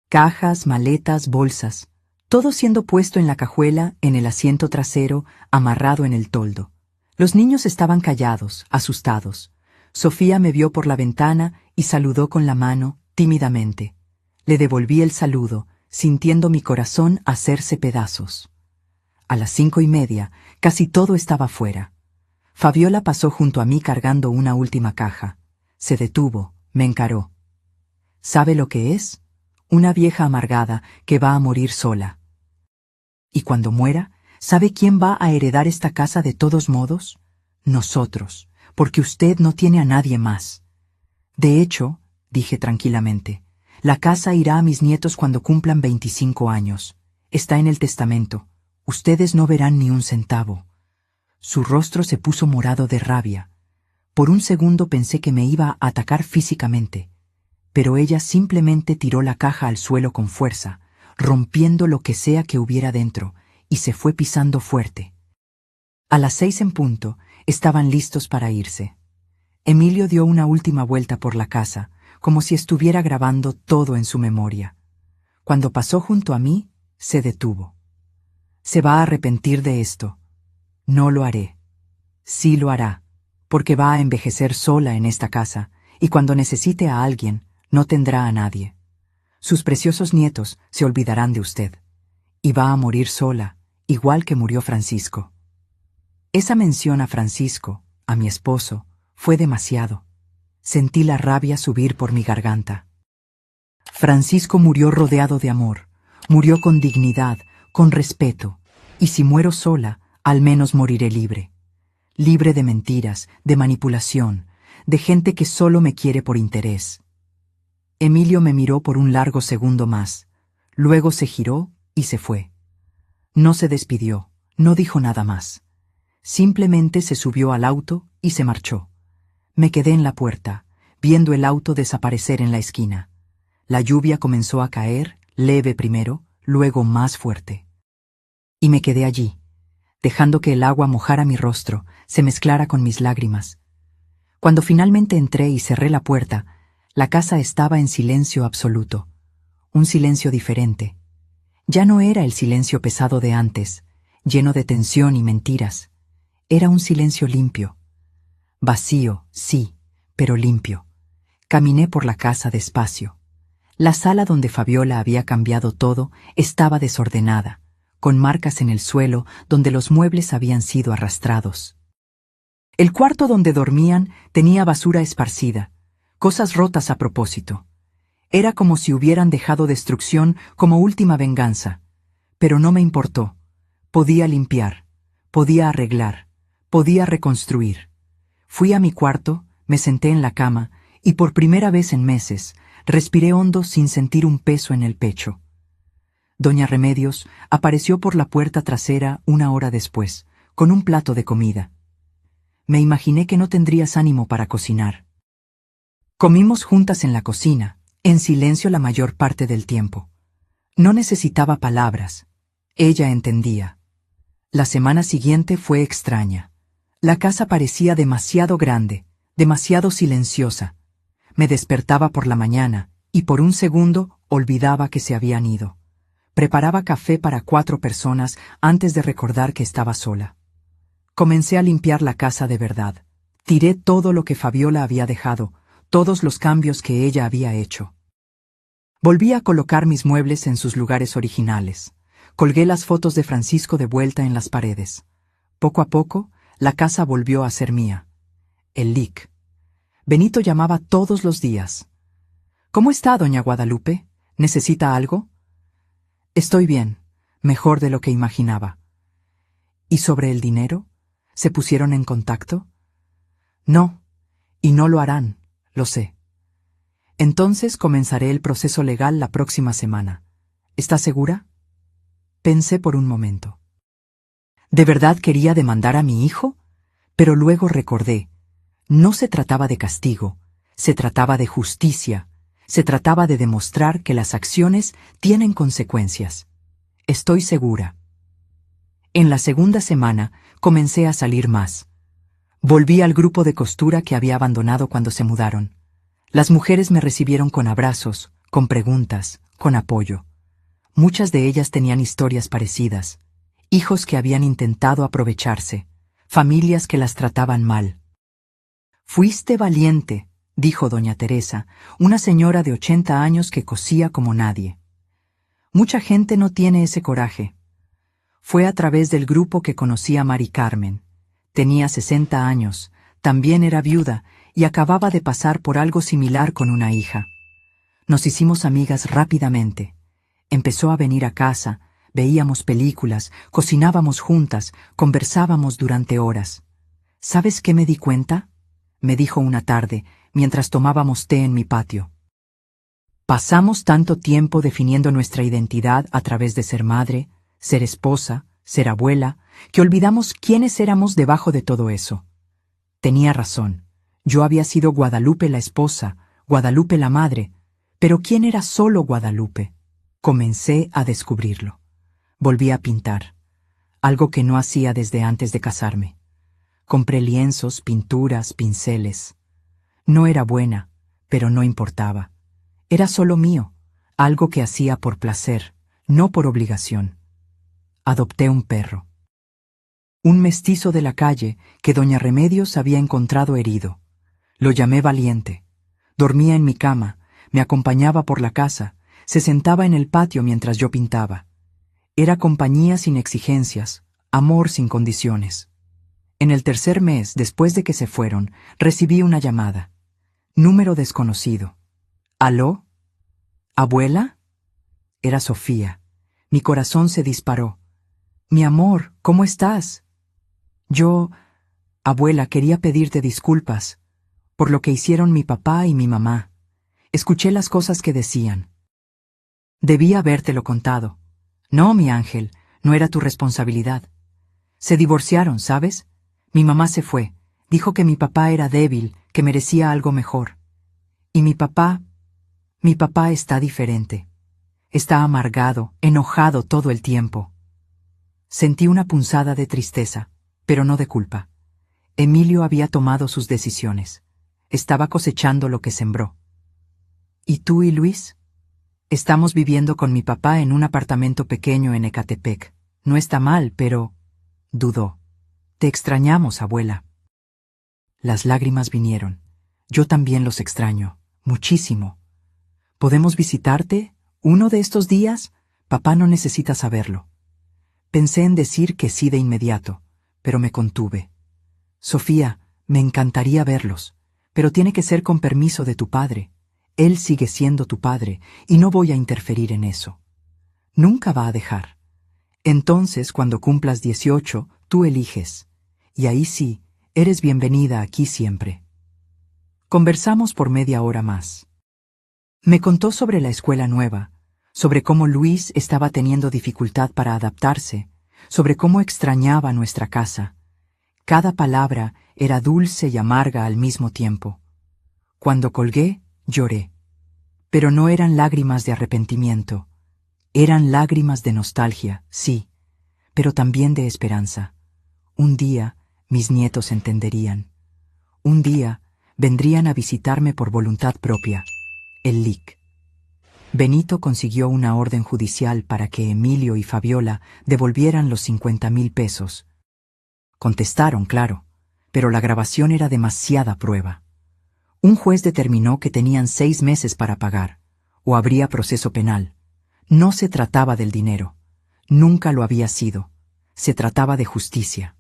Cajas, maletas, bolsas, todo siendo puesto en la cajuela, en el asiento trasero, amarrado en el toldo. Los niños estaban callados, asustados. Sofía me vio por la ventana y saludó con la mano, tímidamente. Le devolví el saludo, sintiendo mi corazón hacerse pedazos. A las 5:30, casi todo estaba fuera. Fabiola pasó junto a mí cargando una última caja. Se detuvo, me encaró. ¿Sabe lo que es? Una vieja amargada que va a morir sola. Y cuando muera, ¿sabe quién va a heredar esta casa de todos modos? Nosotros, porque usted no tiene a nadie más. De hecho, dije tranquilamente, la casa irá a mis nietos cuando cumplan 25 años. Está en el testamento. Ustedes no verán ni un centavo. Su rostro se puso morado de rabia. Por un segundo pensé que me iba a atacar físicamente, pero ella simplemente tiró la caja al suelo con fuerza, rompiendo lo que sea que hubiera dentro, y se fue pisando fuerte. A las 6 en punto, estaban listos para irse. Emilio dio una última vuelta por la casa, como si estuviera grabando todo en su memoria. Cuando pasó junto a mí, se detuvo. Se va a arrepentir de esto. No lo haré. Sí lo hará, porque va a envejecer sola en esta casa, y cuando necesite a alguien, no tendrá a nadie. Sus preciosos nietos se olvidarán de usted, y va a morir sola, igual que murió Francisco. Esa mención a Francisco, a mi esposo, fue demasiado. Sentí la rabia subir por mi garganta. Francisco murió rodeado de amor, murió con dignidad, con respeto, y si muero sola, al menos moriré libre. Libre de mentiras, de manipulación, de gente que solo me quiere por interés. Emilio me miró por un largo segundo más, luego se giró y se fue. No se despidió, no dijo nada más. Simplemente se subió al auto y se marchó. Me quedé en la puerta, viendo el auto desaparecer en la esquina. La lluvia comenzó a caer, leve primero, luego más fuerte. Y me quedé allí, dejando que el agua mojara mi rostro, se mezclara con mis lágrimas. Cuando finalmente entré y cerré la puerta, la casa estaba en silencio absoluto, un silencio diferente. Ya no era el silencio pesado de antes, lleno de tensión y mentiras. Era un silencio limpio. Vacío, sí, pero limpio. Caminé por la casa despacio. La sala donde Fabiola había cambiado todo estaba desordenada, con marcas en el suelo donde los muebles habían sido arrastrados. El cuarto donde dormían tenía basura esparcida, cosas rotas a propósito. Era como si hubieran dejado destrucción como última venganza. Pero no me importó. Podía limpiar, podía arreglar, podía reconstruir. Fui a mi cuarto, me senté en la cama y por primera vez en meses respiré hondo sin sentir un peso en el pecho. Doña Remedios apareció por la puerta trasera 1 hora después, con un plato de comida. Me imaginé que no tendrías ánimo para cocinar. Comimos juntas en la cocina, en silencio la mayor parte del tiempo. No necesitaba palabras. Ella entendía. La semana siguiente fue extraña. La casa parecía demasiado grande, demasiado silenciosa. Me despertaba por la mañana, y por un segundo olvidaba que se habían ido. Preparaba café para 4 personas antes de recordar que estaba sola. Comencé a limpiar la casa de verdad. Tiré todo lo que Fabiola había dejado, todos los cambios que ella había hecho. Volví a colocar mis muebles en sus lugares originales. Colgué las fotos de Francisco de vuelta en las paredes. Poco a poco, la casa volvió a ser mía. El LIC. Benito llamaba todos los días. ¿Cómo está, doña Guadalupe? ¿Necesita algo? Estoy bien, mejor de lo que imaginaba. ¿Y sobre el dinero? ¿Se pusieron en contacto? No, y no lo harán, lo sé. Entonces comenzaré el proceso legal la próxima semana. ¿Está segura? Pensé por un momento. ¿De verdad quería demandar a mi hijo? Pero luego recordé. No se trataba de castigo, se trataba de justicia, se trataba de demostrar que las acciones tienen consecuencias. Estoy segura. En la segunda semana comencé a salir más. Volví al grupo de costura que había abandonado cuando se mudaron. Las mujeres me recibieron con abrazos, con preguntas, con apoyo. Muchas de ellas tenían historias parecidas, hijos que habían intentado aprovecharse, familias que las trataban mal. «Fuiste valiente», dijo doña Teresa, una señora de 80 años que cosía como nadie. «Mucha gente no tiene ese coraje. Fue a través del grupo que conocí a Mari Carmen. Tenía 60 años, también era viuda y acababa de pasar por algo similar con una hija. Nos hicimos amigas rápidamente. Empezó a venir a casa, veíamos películas, cocinábamos juntas, conversábamos durante horas. ¿Sabes qué me di cuenta? Me dijo una tarde, mientras tomábamos té en mi patio. Pasamos tanto tiempo definiendo nuestra identidad a través de ser madre, ser esposa, ser abuela, que olvidamos quiénes éramos debajo de todo eso. Tenía razón. Yo había sido Guadalupe la esposa, Guadalupe la madre, pero ¿quién era solo Guadalupe? Comencé a descubrirlo. Volví a pintar, algo que no hacía desde antes de casarme. Compré lienzos, pinturas, pinceles. No era buena, pero no importaba. Era solo mío, algo que hacía por placer, no por obligación. Adopté un perro. Un mestizo de la calle que doña Remedios había encontrado herido. Lo llamé Valiente. Dormía en mi cama, me acompañaba por la casa, se sentaba en el patio mientras yo pintaba. Era compañía sin exigencias, amor sin condiciones. En el tercer mes, después de que se fueron, recibí una llamada. Número desconocido. ¿Aló? ¿Abuela? Era Sofía. Mi corazón se disparó. Mi amor, ¿cómo estás? Abuela, quería pedirte disculpas por lo que hicieron mi papá y mi mamá. Escuché las cosas que decían. Debí habértelo contado. No, mi ángel, no era tu responsabilidad. Se divorciaron, ¿sabes? Mi mamá se fue. Dijo que mi papá era débil, que merecía algo mejor. Y mi papá está diferente. Está amargado, enojado todo el tiempo. Sentí una punzada de tristeza, pero no de culpa. Emilio había tomado sus decisiones. Estaba cosechando lo que sembró. ¿Y tú y Luis? Estamos viviendo con mi papá en un apartamento pequeño en Ecatepec. No está mal, pero... dudó. Te extrañamos, abuela. Las lágrimas vinieron. Yo también los extraño, muchísimo. ¿Podemos visitarte uno de estos días? Papá no necesita saberlo. Pensé en decir que sí de inmediato, pero me contuve. Sofía, me encantaría verlos, pero tiene que ser con permiso de tu padre. Él sigue siendo tu padre, y no voy a interferir en eso. Nunca va a dejar. Entonces, cuando cumplas 18, tú eliges. Y ahí sí, eres bienvenida aquí siempre. Conversamos por media hora más. Me contó sobre la escuela nueva, sobre cómo Luis estaba teniendo dificultad para adaptarse, sobre cómo extrañaba nuestra casa. Cada palabra era dulce y amarga al mismo tiempo. Cuando colgué, lloré. Pero no eran lágrimas de arrepentimiento. Eran lágrimas de nostalgia, sí, pero también de esperanza. Un día mis nietos entenderían. Un día vendrían a visitarme por voluntad propia. El LIC. Benito consiguió una orden judicial para que Emilio y Fabiola devolvieran los 50,000 pesos. Contestaron, claro, pero la grabación era demasiada prueba. Un juez determinó que tenían 6 meses para pagar, o habría proceso penal. No se trataba del dinero. Nunca lo había sido. Se trataba de justicia.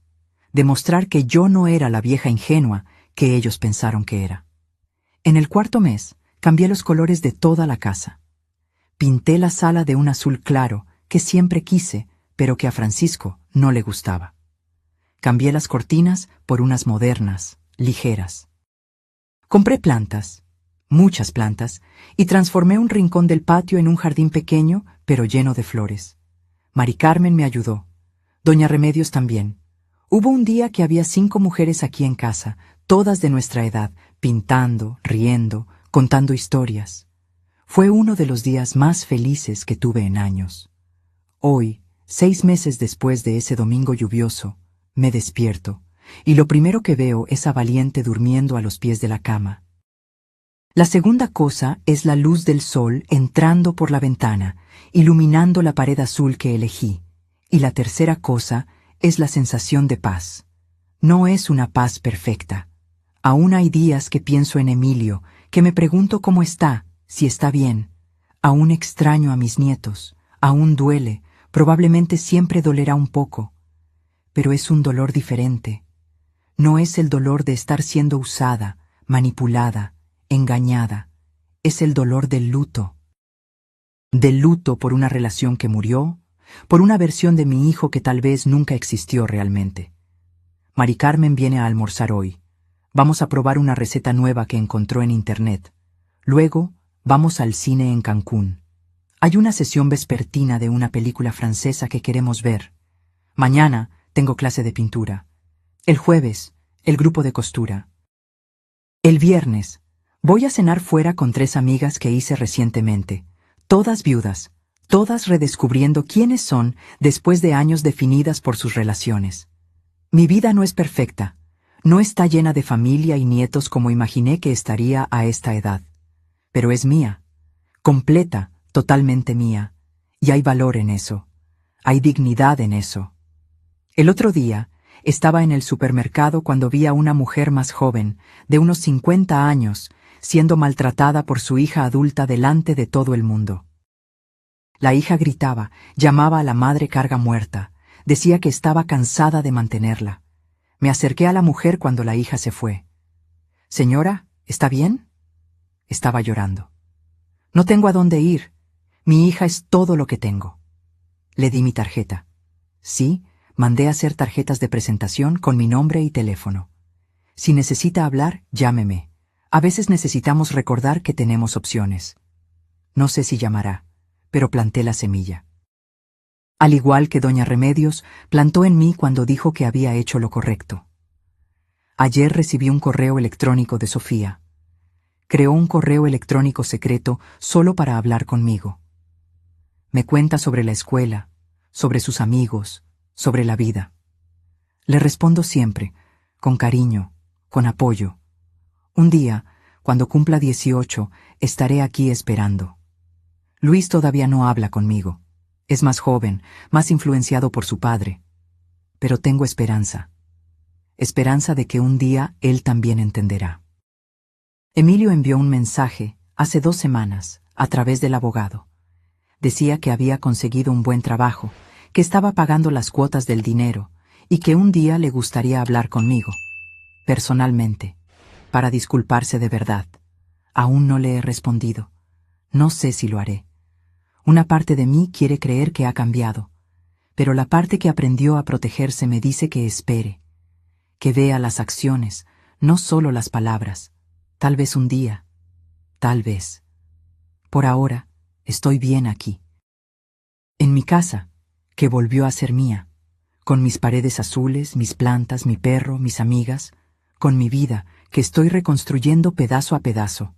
Demostrar que yo no era la vieja ingenua que ellos pensaron que era. En el cuarto mes, cambié los colores de toda la casa. Pinté la sala de un azul claro que siempre quise, pero que a Francisco no le gustaba. Cambié las cortinas por unas modernas, ligeras. Compré plantas, muchas plantas, y transformé un rincón del patio en un jardín pequeño, pero lleno de flores. Mari Carmen me ayudó. Doña Remedios también. Hubo un día que había 5 mujeres aquí en casa, todas de nuestra edad, pintando, riendo, contando historias. Fue uno de los días más felices que tuve en años. Hoy, 6 meses después de ese domingo lluvioso, me despierto, y lo primero que veo es a Valiente durmiendo a los pies de la cama. La segunda cosa es la luz del sol entrando por la ventana, iluminando la pared azul que elegí. Y la tercera cosa es la sensación de paz. No es una paz perfecta. Aún hay días que pienso en Emilio, que me pregunto cómo está, si está bien. Aún extraño a mis nietos, aún duele, Probablemente siempre dolerá un poco, pero es un dolor diferente. No es el dolor de estar siendo usada, manipulada, engañada. Es el dolor del luto. Del luto por una relación que murió, por una versión de mi hijo que tal vez nunca existió realmente. Mari Carmen viene a almorzar hoy. Vamos a probar una receta nueva que encontró en internet. Luego, vamos al cine en Cancún. Hay una sesión vespertina de una película francesa que queremos ver. Mañana tengo clase de pintura. El jueves, el grupo de costura. El viernes, voy a cenar fuera con 3 amigas que hice recientemente. Todas viudas, todas redescubriendo quiénes son después de años definidas por sus relaciones. Mi vida no es perfecta, no está llena de familia y nietos como imaginé que estaría a esta edad. Pero es mía, completa, totalmente mía, y hay valor en eso, hay dignidad en eso. El otro día, estaba en el supermercado cuando vi a una mujer más joven, de unos 50 años, siendo maltratada por su hija adulta delante de todo el mundo. La hija gritaba, llamaba a la madre carga muerta, decía que estaba cansada de mantenerla. Me acerqué a la mujer cuando la hija se fue. «Señora, ¿está bien?» Estaba llorando. «No tengo a dónde ir. Mi hija es todo lo que tengo». Le di mi tarjeta. Sí, mandé a hacer tarjetas de presentación con mi nombre y teléfono. Si necesita hablar, llámeme. A veces necesitamos recordar que tenemos opciones. No sé si llamará, pero planté la semilla. Al igual que doña Remedios, plantó en mí cuando dijo que había hecho lo correcto. Ayer recibí un correo electrónico de Sofía. Creó un correo electrónico secreto solo para hablar conmigo. Me cuenta sobre la escuela, sobre sus amigos, sobre la vida. Le respondo siempre, con cariño, con apoyo. Un día, cuando cumpla 18, estaré aquí esperando. Luis todavía no habla conmigo. Es más joven, más influenciado por su padre. Pero tengo esperanza. Esperanza de que un día él también entenderá. Emilio envió un mensaje, hace 2 semanas, a través del abogado. Decía que había conseguido un buen trabajo, que estaba pagando las cuotas del dinero, y que un día le gustaría hablar conmigo, personalmente, para disculparse de verdad. Aún no le he respondido. No sé si lo haré. Una parte de mí quiere creer que ha cambiado, pero la parte que aprendió a protegerse me dice que espere, que vea las acciones, no solo las palabras. Tal vez un día, tal vez. Por ahora, estoy bien aquí. En mi casa, que volvió a ser mía, con mis paredes azules, mis plantas, mi perro, mis amigas, con mi vida, que estoy reconstruyendo pedazo a pedazo.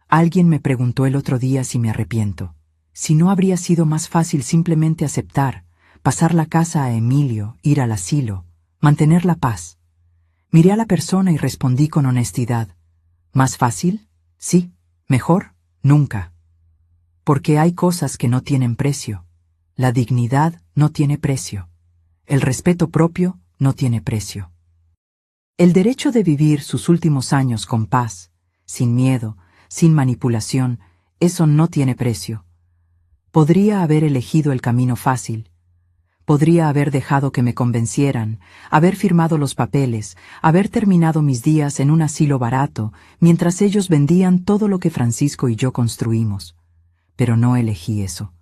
Alguien me preguntó el otro día si me arrepiento, si no habría sido más fácil simplemente aceptar, pasar la casa a Emilio, ir al asilo, mantener la paz. Miré a la persona y respondí con honestidad. ¿Más fácil? Sí. ¿Mejor? Nunca. Porque hay cosas que no tienen precio. La dignidad no tiene precio. El respeto propio no tiene precio. El derecho de vivir sus últimos años con paz, sin miedo, sin manipulación, eso no tiene precio. Podría haber elegido el camino fácil. Podría haber dejado que me convencieran, haber firmado los papeles, haber terminado mis días en un asilo barato, mientras ellos vendían todo lo que Francisco y yo construimos. Pero no elegí eso.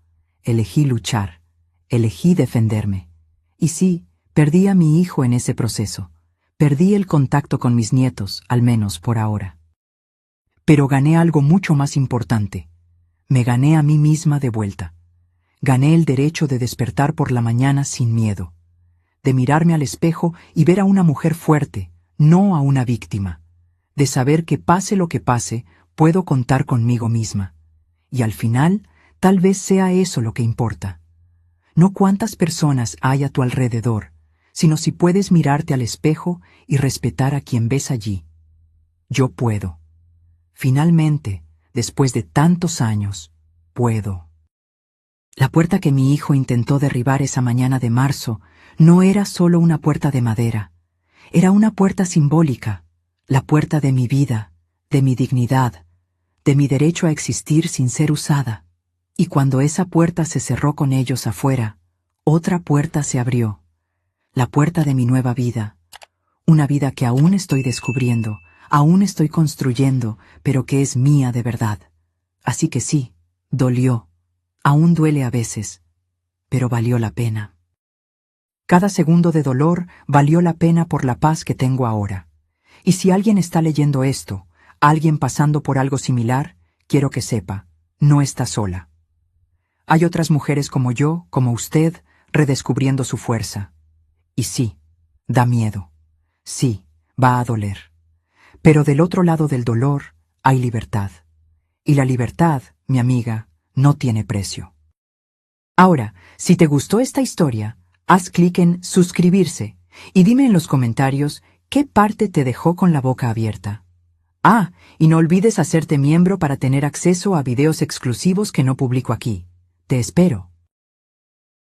Elegí luchar. Elegí defenderme. Y sí, perdí a mi hijo en ese proceso. Perdí el contacto con mis nietos, al menos por ahora. Pero gané algo mucho más importante. Me gané a mí misma de vuelta. Gané el derecho de despertar por la mañana sin miedo, de mirarme al espejo y ver a una mujer fuerte, no a una víctima, de saber que pase lo que pase, puedo contar conmigo misma. Y al final, tal vez sea eso lo que importa. No cuántas personas hay a tu alrededor, sino si puedes mirarte al espejo y respetar a quien ves allí. Yo puedo. Finalmente, después de tantos años, puedo. La puerta que mi hijo intentó derribar esa mañana de marzo no era solo una puerta de madera, era una puerta simbólica, la puerta de mi vida, de mi dignidad, de mi derecho a existir sin ser usada. Y cuando esa puerta se cerró con ellos afuera, Otra puerta se abrió, la puerta de mi nueva vida, una vida que aún estoy descubriendo, aún estoy construyendo, pero que es mía de verdad. Así que sí, dolió, aún duele a veces, pero valió la pena. Cada segundo de dolor valió la pena por la paz que tengo ahora. Y si alguien está leyendo esto, alguien pasando por algo similar, quiero que sepa, no está sola. Hay otras mujeres como yo, como usted, redescubriendo su fuerza. Y sí, da miedo. Sí, va a doler. Pero del otro lado del dolor hay libertad. Y la libertad, mi amiga, no tiene precio. Ahora, si te gustó esta historia, haz clic en suscribirse y dime en los comentarios qué parte te dejó con la boca abierta. Ah, y no olvides hacerte miembro para tener acceso a videos exclusivos que no publico aquí. Te espero.